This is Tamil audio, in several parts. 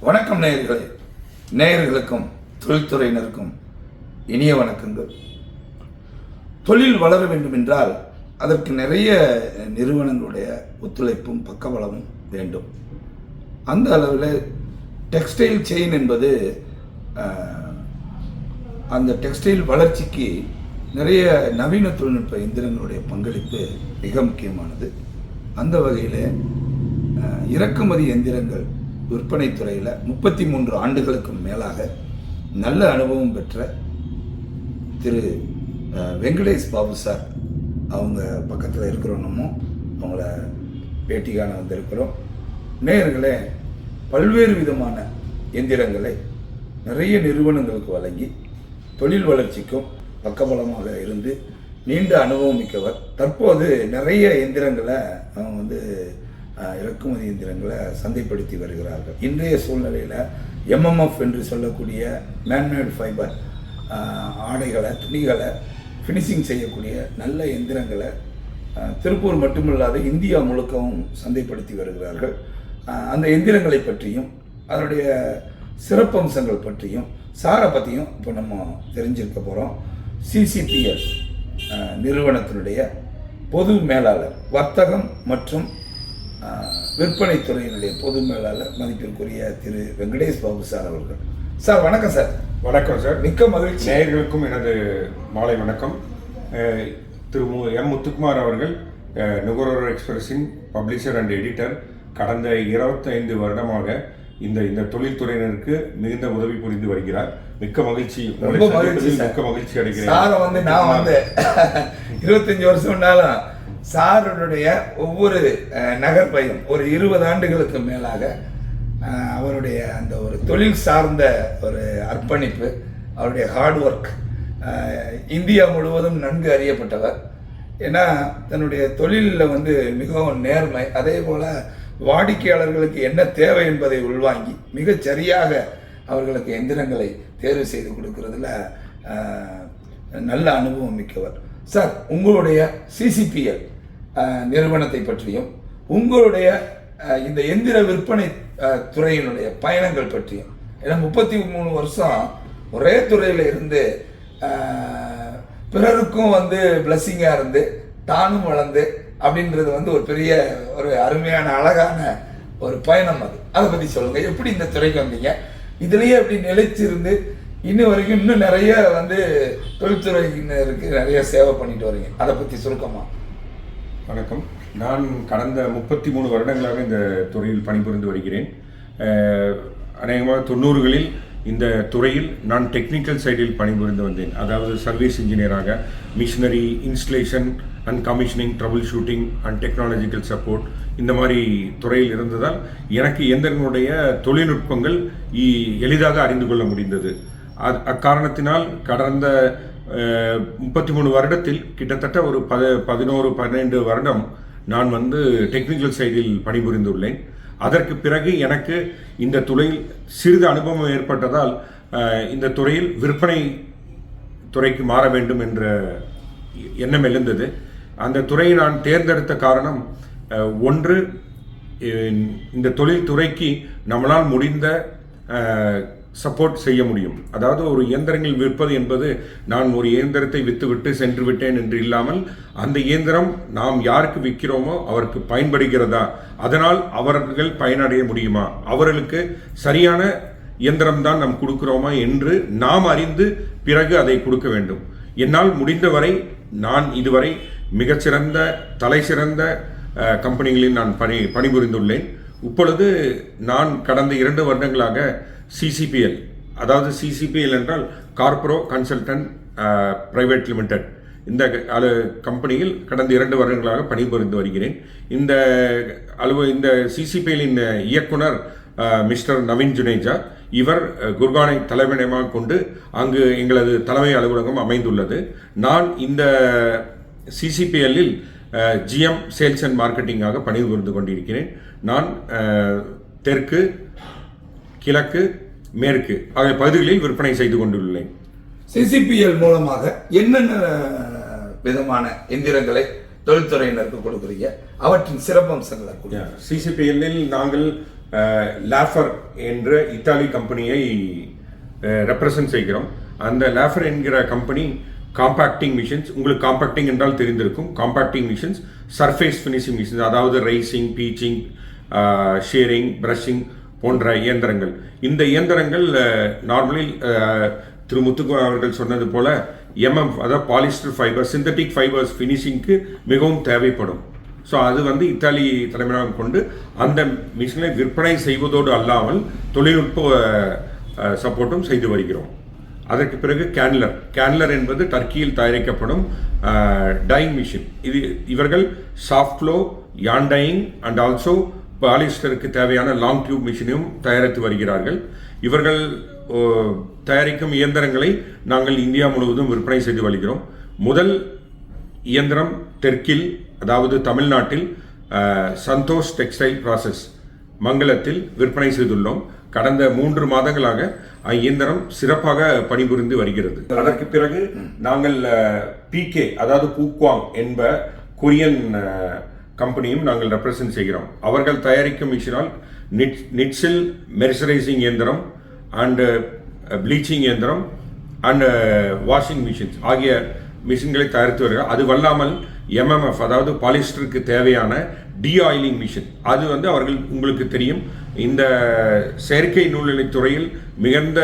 வணக்கம் நேயர்களே, நேயர்களுக்கும் தொழில்துறையினருக்கும் இனிய வணக்கங்கள். தொழில் வளர வேண்டும் என்றால் அதற்கு நிறைய நிறுவனங்களுடைய ஒத்துழைப்பும் பக்கபலமும் வேண்டும். அந்த அளவில் டெக்ஸ்டைல் செயின் என்பது அந்த டெக்ஸ்டைல் வளர்ச்சிக்கு நிறைய நவீன தொழில்நுட்ப எந்திரங்களுடைய பங்களிப்பு மிக முக்கியமானது. அந்த வகையில் இறக்குமதி எந்திரங்கள் விற்பனை துறையில் 33 ஆண்டுகளுக்கும் மேலாக நல்ல அனுபவம் பெற்ற திரு வெங்கடேஷ் பாபு சார் அவங்க பக்கத்தில் இருக்கிறோம். நம்ம அவங்கள பேட்டி காண வந்திருக்கிறோம். நேயர்களே, பல்வேறு விதமான எந்திரங்களை நிறைய நிறுவனங்களுக்கு வழங்கி தொழில் வளர்ச்சிக்கும் பக்கபலமாக இருந்து நீண்ட அனுபவம் மிக்கவர். தற்போது நிறைய எந்திரங்களை அவங்க இறக்குமதி எந்திரங்களை சந்தைப்படுத்தி வருகிறார்கள். இன்றைய சூழ்நிலையில் MMF என்று சொல்லக்கூடிய மேன்மேட் ஃபைபர் ஆடைகளை, துணிகளை ஃபினிஷிங் செய்யக்கூடிய நல்ல எந்திரங்களை திருப்பூர் மட்டுமில்லாத இந்தியா முழுக்கவும் சந்தைப்படுத்தி வருகிறார்கள். அந்த எந்திரங்களை பற்றியும் அதனுடைய சிறப்பம்சங்கள் பற்றியும் சாரை பற்றியும் இப்போ நம்ம தெரிஞ்சிருக்க போகிறோம். CCPL நிறுவனத்தினுடைய பொது மேலாளர், வர்த்தகம் மற்றும் விற்பனை துறையினுடைய பொது மேலாளர் மதிப்பிற்குரிய திரு வெங்கடேஷ் பாபு சார் அவர்கள். சார் வணக்கம். சார் வணக்கம் சார். மிக்க மகிழ்ச்சி. நேயர்களுக்கும் எனது மாலை வணக்கம். திரு M. முத்துக்குமார் அவர்கள் நுகர்வோர் எக்ஸ்பிரஸின் பப்ளிஷர் அண்ட் எடிட்டர். கடந்த 25 வருடமாக இந்த தொழில்துறையினருக்கு மிகுந்த உதவி புரிந்து வருகிறார். மிக்க மகிழ்ச்சி. மிக்க மகிழ்ச்சி அடைகிறேன். சார் நான் 25 வருஷம்னாலும் சாருடைய ஒவ்வொரு நகர்பயணம் ஒரு 20 ஆண்டுகளுக்கு மேலாக அவருடைய அந்த ஒரு தொழில் சார்ந்த ஒரு அர்ப்பணிப்பு, அவருடைய ஹார்ட் ஒர்க் இந்தியா முழுவதும் நன்கு அறியப்பட்டவர். ஏன்னா தன்னுடைய தொழிலில் மிகவும் நேர்மை, அதே போல் வாடிக்கையாளர்களுக்கு என்ன தேவை என்பதை உள்வாங்கி மிகச் சரியாக அவர்களுக்கு எந்திரங்களை தேர்வு செய்து கொடுக்கறதுல நல்ல அனுபவம் மிக்கவர். சார், உங்களுடைய CCPL நிறுவனத்தை பற்றியும் உங்களுடைய இந்த எந்திர விற்பனை துறையினுடைய பயணங்கள் பற்றியும், ஏன்னா 33 வருஷம் ஒரே துறையில் இருந்து பிறருக்கும் பிளஸ்ஸிங்காக இருந்து தானும் வளர்ந்து அப்படின்றது ஒரு பெரிய ஒரு அருமையான அழகான ஒரு பயணம். அதை பற்றி சொல்லுங்கள். எப்படி இந்த துறைக்கு வந்தீங்க? இதுலேயே எப்படி நிலைச்சிருந்து இன்னும் வரைக்கும் இன்னும் நிறைய தொழில்துறையினருக்கு நிறைய சேவை பண்ணிட்டு வரீங்க, அதை பற்றி சுருக்கமாக. வணக்கம். நான் கடந்த 33 வருடங்களாக இந்த துறையில் பணிபுரிந்து வருகிறேன். அநேகமாக 90களில் இந்த துறையில் நான் டெக்னிக்கல் சைடில் பணிபுரிந்து வந்தேன். அதாவது சர்வீஸ் இன்ஜினியராக machinery installation and commissioning, troubleshooting and technological support இந்த மாதிரி துறையில் இருந்ததால் எனக்கு எந்திரங்களுடைய தொழில்நுட்பங்கள் எளிதாக அறிந்து கொள்ள முடிந்தது. அக்காரணத்தினால் கடந்த 33 வருடத்தில் கிட்டத்தட்ட ஒரு 11-12 வருடம் நான் டெக்னிக்கல் சைடில் பணிபுரிந்துள்ளேன். அதற்கு பிறகு எனக்கு இந்த துறையில் சிறிது அனுபவம் ஏற்பட்டதால் இந்த துறையில் விற்பனை துறைக்கு மாற வேண்டும் என்ற எண்ணம் எழுந்தது. அந்த துறையை நான் தேர்ந்தெடுத்த காரணம், ஒன்று, இந்த தொழில் துறைக்கு நம்மளால் முடிந்த சப்போர்ட் செய்ய முடியும். அதாவது ஒரு இயந்திரங்கள் விற்பது என்பது நான் ஒரு இயந்திரத்தை விற்றுவிட்டு சென்று விட்டேன் என்று இல்லாமல், அந்த இயந்திரம் நாம் யாருக்கு விற்கிறோமோ அவருக்கு பயன்படுகிறதா, அதனால் அவர்கள் பயனடைய முடியுமா, அவர்களுக்கு சரியான இயந்திரம்தான் நாம் கொடுக்கிறோமா என்று நாம் அறிந்து பிறகு அதை கொடுக்க வேண்டும். என்னால் முடிந்தவரை நான் இதுவரை மிகச்சிறந்த தலை சிறந்த கம்பெனிகளில் நான் பணிபுரிந்துள்ளேன். இப்பொழுது நான் கடந்த 2 வருடங்களாக CCPL, அதாவது CCPL என்றால் கார்பரோ கன்சல்டன்ட் பிரைவேட் லிமிடெட், இந்த கம்பெனியில் கடந்த 2 வருடங்களாக பணிபுரிந்து வருகிறேன். இந்த CCPL இயக்குனர் மிஸ்டர் நவீன் ஜுனேஜா. இவர் குர்கானை தலைமையிடமாக கொண்டு அங்கு எங்களது தலைமை அலுவலகம் அமைந்துள்ளது. நான் இந்த சிசிபிஎல்லில் ஜிஎம் சேல்ஸ் அண்ட் மார்க்கெட்டிங்காக பணிபுரிந்து கொண்டிருக்கிறேன். நான் தெற்கு, கிழக்கு, மேற்கு ஆகிய பகுதிகளில் விற்பனை செய்து கொண்டுள்ளேன். சிசிபிஎல் மூலமாக என்னென்ன விதமான எந்திரங்களை தொழில்துறையினருக்கு கொடுக்குறீங்க, அவற்றின் சிறப்பம்சங்களை கொடுங்க. சிசிபிஎல்லில் நாங்கள் லாஃபர் என்ற இத்தாலி கம்பெனியை ரெப்ரசன்ட் செய்கிறோம். அந்த லாஃபர் என்கிற கம்பெனி காம்பாக்டிங் மிஷின்ஸ், உங்களுக்கு காம்பாக்டிங் என்றால் தெரிந்திருக்கும். Compacting machines, surface finishing machines, அதாவது ரைசிங், பீச்சிங், ஷேரிங், பிரஷிங் போன்ற இயந்திரங்கள். இந்த இயந்திரங்கள் நார்மலி திரு முத்துக்கு அவர்கள் சொன்னது போல எம்எம், அதாவது பாலிஸ்டர் ஃபைபர், சிந்தட்டிக் ஃபைபர்ஸ் ஃபினிஷிங்க்கு மிகவும் தேவைப்படும். ஸோ அது இத்தாலி தலைமையாக கொண்டு அந்த மிஷினை விற்பனை செய்வதோடு அல்லாமல் தொழில்நுட்ப சப்போர்ட்டும் செய்து வருகிறோம். அதற்கு பிறகு கேன்லர் என்பது டர்க்கியில் தயாரிக்கப்படும் டையிங் மிஷின். இவர்கள் சாஃப்ட்லோ, யான் டையிங் அண்ட் ஆல்சோ பாலிஸ்டருக்கு தேவையான லாங் டியூப் மிஷினையும் தயாரித்து வருகிறார்கள். இவர்கள் தயாரிக்கும் இயந்திரங்களை நாங்கள் இந்தியா முழுவதும் விற்பனை செய்து வருகிறோம். முதல் இயந்திரம் தெற்கில், அதாவது தமிழ்நாட்டில் சந்தோஷ் டெக்ஸ்டைல் ப்ராசஸ் மங்கலத்தில் விற்பனை செய்துள்ளோம். கடந்த 3 மாதங்களாக இயந்திரம் சிறப்பாக பணிபுரிந்து வருகிறது. அதற்கு பிறகு நாங்கள் பிகே, அதாவது பூக்வாங் என்ப கொரியன் கம்பெனியும் நாங்கள் ரெப்ரசன்ட் செய்கிறோம். அவர்கள் தயாரிக்கும் மிஷினால் நிட்ஸில் மெர்சரைசிங் இயந்திரம் அண்ட் ப்ளீச்சிங் இயந்திரம் அண்ட் வாஷிங் மிஷின்ஸ் ஆகிய மிஷின்களை தயாரித்து வருகிறார். அது வல்லாமல் எம்எம்எஃப், அதாவது பாலிஸ்டருக்கு தேவையான ஆயிலிங் மிஷின், அது அவர்கள் உங்களுக்கு தெரியும், இந்த செயற்கை நூலிலை துறையில் மிகுந்த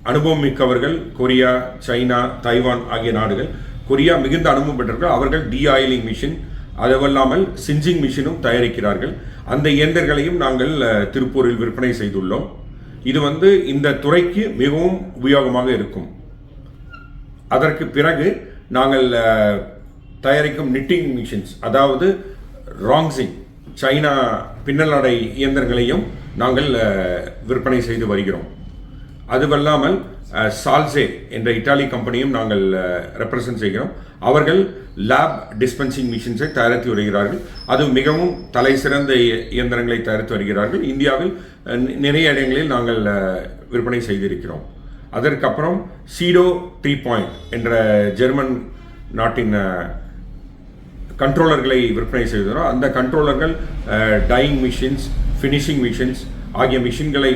அனுபவம் மிக்கவர்கள் கொரியா, சைனா, தைவான் ஆகிய நாடுகள். கொரியா மிகுந்த அனுபவம் பெற்றவர்கள். அவர்கள் ஆயிலிங் மிஷின், அதுவல்லாமல் சிஞ்சிங் மிஷினும் தயாரிக்கிறார்கள். அந்த இயந்திரங்களையும் நாங்கள் திருப்பூரில் விற்பனை செய்துள்ளோம். இது இந்த துறைக்கு மிகவும் உபயோகமாக இருக்கும். அதற்கு பிறகு நாங்கள் தயாரிக்கும் நிட்டிங் மிஷின்ஸ், அதாவது ராங்ஸிங், சைனா பின்னலாடை இயந்திரங்களையும் நாங்கள் விற்பனை செய்து வருகிறோம். அதுவல்லாமல் சால்சே என்ற இத்தாலி கம்பெனியும் நாங்கள் ரெப்ரசன்ட் செய்கிறோம். அவர்கள் லேப் டிஸ்பென்சிங் மிஷின்ஸை தயாரித்து வருகிறார்கள். அது மிகவும் தலை சிறந்த இயந்திரங்களை தயாரித்து வருகிறார்கள். இந்தியாவில் நிறைய இடங்களில் நாங்கள் விற்பனை செய்திருக்கிறோம். அதற்கப்புறம் சீடோ 3 என்ற ஜெர்மன் நாட்டின் கண்ட்ரோலர்களை விற்பனை செய்கிறோம். அந்த கண்ட்ரோலர்கள் டையிங் மிஷின்ஸ், ஃபினிஷிங் மிஷின்ஸ் ஆகிய மிஷின்களை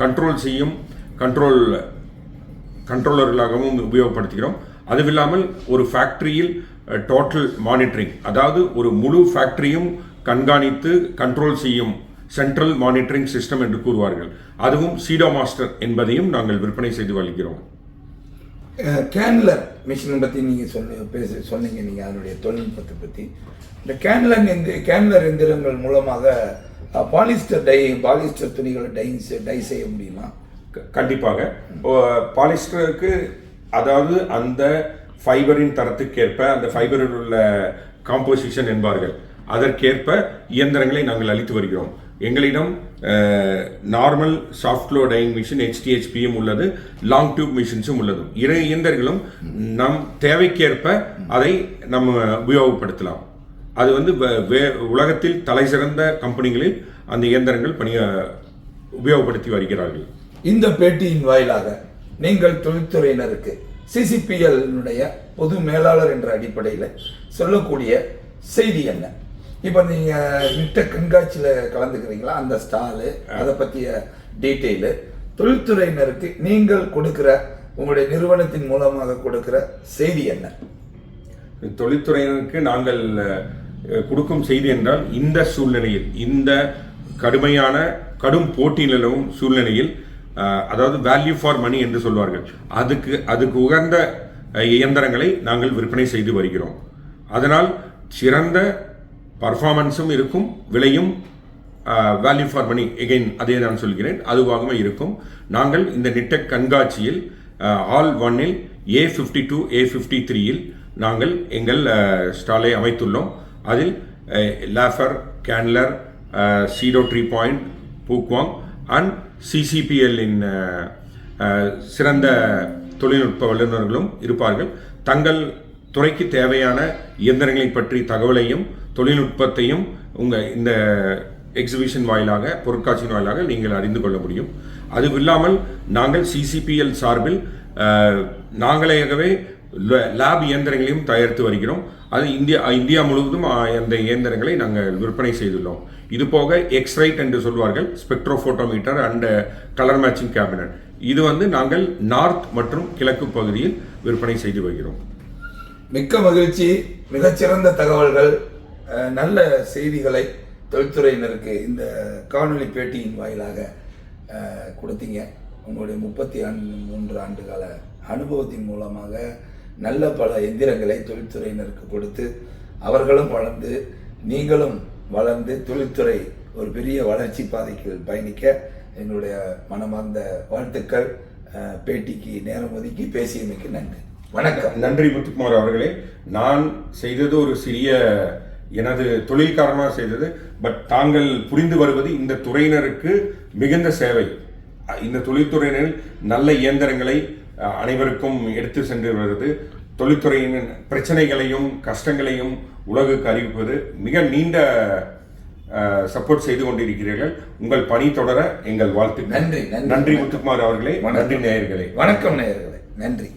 கண்ட்ரோல் செய்யும் கண்ட்ரோலர்களாகவும் உபயோகப்படுத்துகிறோம். அதுவில்லாமல் ஒரு ஃபேக்டரியில் டோட்டல் மானிட்டரிங், அதாவது ஒரு முழு ஃபேக்டரியும் கண்காணித்து கண்ட்ரோல் செய்யும் சென்ட்ரல் மானிட்டரிங் சிஸ்டம் என்று கூறுவார்கள். அதுவும் சீடோ மாஸ்டர் என்பதையும் நாங்கள் விற்பனை செய்து வருகிறோம். கேன்லர் மிஷின் பற்றி நீங்கள் சொன்னீங்க, நீங்கள் அதனுடைய தொழில்நுட்பத்தை பற்றி. இந்த கேன்லர் எந்திரங்கள் மூலமாக பாலிஸ்டர் துணிகளை டை செய்ய முடியுமா? கண்டிப்பாக. பாலிஸ்டருக்கு, அதாவது அந்த ஃபைபரின் தரத்துக்கேற்ப, அந்த ஃபைபரில் உள்ள காம்போசிஷன் என்பார்கள், அதற்கேற்ப இயந்திரங்களை நாங்கள் அளித்து வருகிறோம். எங்களிடம் நார்மல் சாஃப்ட்லோ டையிங் மிஷின் HTHPயும் உள்ளது, லாங் டியூப் மிஷின்ஸும் உள்ளது. இரு இயந்திரங்களும் நம் தேவைக்கேற்ப அதை நம்ம உபயோகப்படுத்தலாம். அது உலகத்தில் தலை சிறந்த கம்பெனிகளில் அந்த இயந்திரங்கள் உபயோகப்படுத்தி வருகிறார்கள். இந்த பேட்டியின் வாயிலாக நீங்கள் தொழில்துறையினருக்கு சிசிபிஎல் பொது மேலாளர் என்ற அடிப்படையில் சொல்லக்கூடிய செய்தி என்ன? இப்போ நீங்கள் நிட்ட கண்காட்சியில் கலந்துக்கிறீங்களா, அந்த ஸ்டாலு, அதை பற்றிய டீட்டெயிலு, தொழில்துறையினருக்கு நீங்கள் கொடுக்குற, உங்களுடைய நிறுவனத்தின் மூலமாக கொடுக்குற செய்தி என்ன? தொழில்துறையினருக்கு நாங்கள் கொடுக்கும் செய்தி என்றால், இந்த சூழ்நிலையில், இந்த கடும் போட்டி நிலவும் சூழ்நிலையில், அதாவது வேல்யூ ஃபார் மணி என்று சொல்வார்கள், அதுக்கு உகந்த இயந்திரங்களை நாங்கள் விற்பனை செய்து வருகிறோம். அதனால் சிறந்த பர்ஃபார்மன்ஸும் இருக்கும், விலையும் வேல்யூ ஃபார் மணி, எகைன் அதே நான் சொல்கிறேன், அதுவாகவே இருக்கும். நாங்கள் இந்த நிட்டெக் கண்காட்சியில் ஆல் 1இல் A52 A53இல் நாங்கள் எங்கள் ஸ்டாலை அமைத்துள்ளோம். அதில் லாஃபர், கேன்லர், சீடோ 3 பூக்வாங் அண்ட் சிசிபிஎல்லின் சிறந்த தொழில்நுட்ப வல்லுநர்களும் இருப்பார்கள். தங்கள் துறைக்கு தேவையான இயந்திரங்களை பற்றி தகவலையும் தொழில்நுட்பத்தையும் இந்த எக்ஸிபிஷன் வாயிலாக, பொருட்காட்சியின் வாயிலாக நீங்கள் அறிந்து கொள்ள முடியும். அதுவில்லாமல் நாங்கள் சிசிபிஎல் சார்பில் நாங்களேகவே லேப் இயந்திரங்களையும் தயாரித்து வருகிறோம். அது இந்தியா முழுவதும் அந்த இயந்திரங்களை நாங்கள் விற்பனை செய்துள்ளோம். இது போக எக்ஸ்ரைட் என்று சொல்வார்கள், spectrophotometer and colour matching cabinet, இது நாங்கள் நார்த் மற்றும் கிழக்கு பகுதியில் விற்பனை செய்து வருகிறோம். மிக்க மகிழ்ச்சி. மிகச்சிறந்த தகவல்கள், நல்ல செய்திகளை தொழில்துறையினருக்கு இந்த காணொலி பேட்டியின் வாயிலாக கொடுத்தீங்க. உங்களுடைய 33 ஆண்டு கால அனுபவத்தின் மூலமாக நல்ல பல எந்திரங்களை தொழில்துறையினருக்கு கொடுத்து அவர்களும் வளர்ந்து நீங்களும் வளர்ந்து தொழில்துறை ஒரு பெரிய வளர்ச்சி பாதைக்கு பயணிக்க எங்களுடைய மனமார்ந்த வாழ்த்துக்கள். பேட்டிக்கு நேரம் ஒதுக்கி பேசியமைக்கு நன்றி. வணக்கம். நன்றி முத்துக்குமார் அவர்களே. நான் செய்தது ஒரு சிறிய எனது தொழில் காரணமாக செய்தது. பட் தாங்கள் புரிந்து வருவது இந்த துறையினருக்கு மிகுந்த சேவை. இந்த தொழில்துறையினர் நல்ல இயந்திரங்களை அனைவருக்கும் எடுத்து சென்று வருவது, தொழில்துறையின் பிரச்சனைகளையும் கஷ்டங்களையும் உலகுக்கு அறிவிப்பது, மிக நீண்ட சப்போர்ட் செய்து கொண்டிருக்கிறீர்கள். உங்கள் பணி தொடர எங்கள் வாழ்த்து. நன்றி. நன்றி முத்துக்குமார் அவர்களே. நன்றி நேயர்களே. வணக்கம் நேயர்களே. நன்றி.